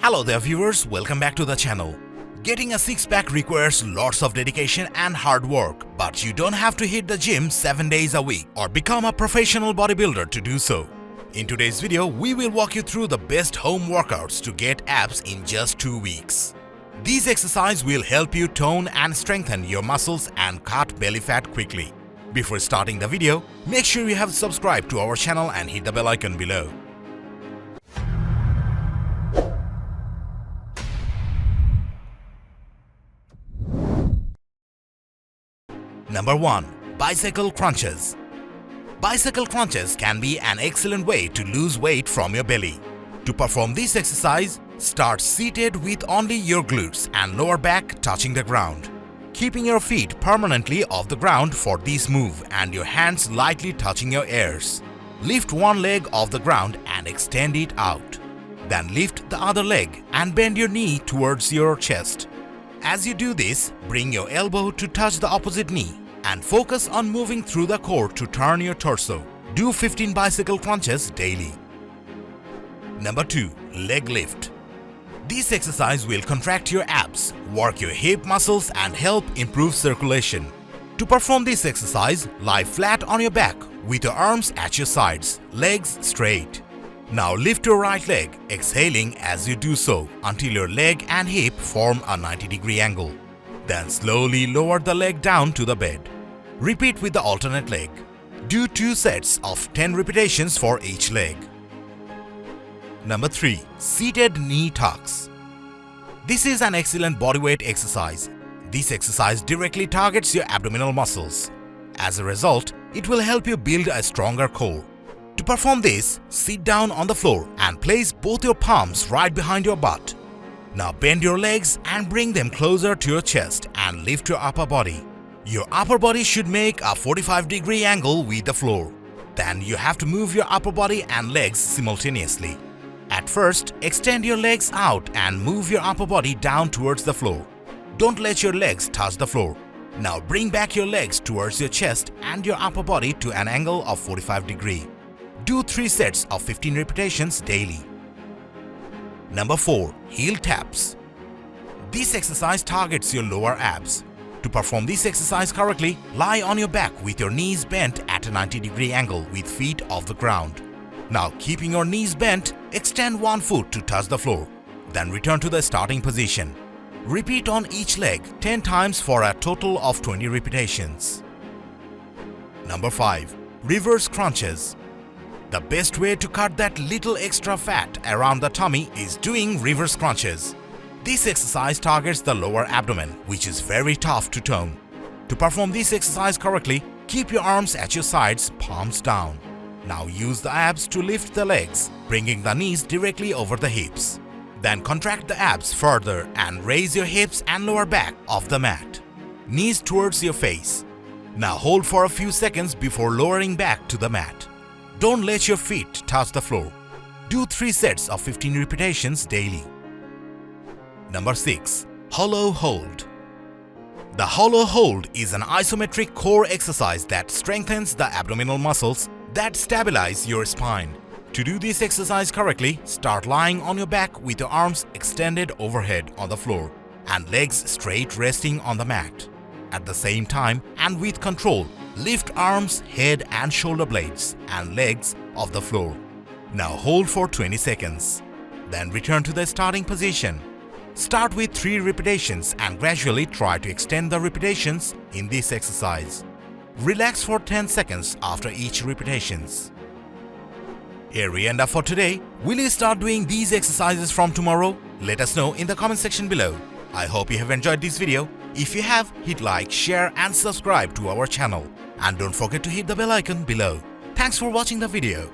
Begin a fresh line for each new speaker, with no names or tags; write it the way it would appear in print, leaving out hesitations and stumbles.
Hello there viewers, welcome back to the channel. Getting a six-pack requires lots of dedication and hard work, but you don't have to hit the gym 7 days a week or become a professional bodybuilder to do so. In today's video, we will walk you through the best home workouts to get abs in just 2 weeks. These exercises will help you tone and strengthen your muscles and cut belly fat quickly. Before starting the video, make sure you have subscribed to our channel and hit the bell icon below. Number 1. Bicycle crunches. Bicycle crunches can be an excellent way to lose weight from your belly. To perform this exercise, start seated with only your glutes and lower back touching the ground, keeping your feet permanently off the ground for this move and your hands lightly touching your ears. Lift one leg off the ground and extend it out. Then lift the other leg and bend your knee towards your chest. As you do this, bring your elbow to touch the opposite knee and focus on moving through the core to turn your torso. Do 15 bicycle crunches daily. Number 2. Leg lift. This exercise will contract your abs, work your hip muscles and help improve circulation. To perform this exercise, lie flat on your back with your arms at your sides, legs straight. Now lift your right leg, exhaling as you do so until your leg and hip form a 90-degree angle. Then slowly lower the leg down to the bed. Repeat with the alternate leg. Do 2 sets of 10 repetitions for each leg. Number 3. Seated knee tucks. This is an excellent bodyweight exercise. This exercise directly targets your abdominal muscles. As a result, it will help you build a stronger core. To perform this, sit down on the floor and place both your palms right behind your butt. Now bend your legs and bring them closer to your chest and lift your upper body. Your upper body should make a 45-degree angle with the floor. Then you have to move your upper body and legs simultaneously. At first, extend your legs out and move your upper body down towards the floor. Don't let your legs touch the floor. Now bring back your legs towards your chest and your upper body to an angle of 45 degrees. Do 3 sets of 15 repetitions daily. Number 4. Heel taps. This exercise targets your lower abs. To perform this exercise correctly, lie on your back with your knees bent at a 90-degree angle with feet off the ground. Now keeping your knees bent, extend one foot to touch the floor. Then return to the starting position. Repeat on each leg 10 times for a total of 20 repetitions. Number 5. Reverse crunches. The best way to cut that little extra fat around the tummy is doing reverse crunches. This exercise targets the lower abdomen, which is very tough to tone. To perform this exercise correctly, keep your arms at your sides, palms down. Now use the abs to lift the legs, bringing the knees directly over the hips. Then contract the abs further and raise your hips and lower back off the mat. Knees towards your face. Now hold for a few seconds before lowering back to the mat. Don't let your feet touch the floor. Do 3 sets of 15 repetitions daily. Number 6. Hollow hold. The hollow hold is an isometric core exercise that strengthens the abdominal muscles that stabilize your spine. To do this exercise correctly, start lying on your back with your arms extended overhead on the floor and legs straight resting on the mat. At the same time and with control, lift arms, head and shoulder blades and legs off the floor. Now hold for 20 seconds. Then return to the starting position. Start with 3 repetitions and gradually try to extend the repetitions in this exercise. Relax for 10 seconds after each repetitions. Here we end up for today. Will you start doing these exercises from tomorrow? Let us know in the comment section below. I hope you have enjoyed this video. If you have, hit like, share and subscribe to our channel. And don't forget to hit the bell icon below. Thanks for watching the video.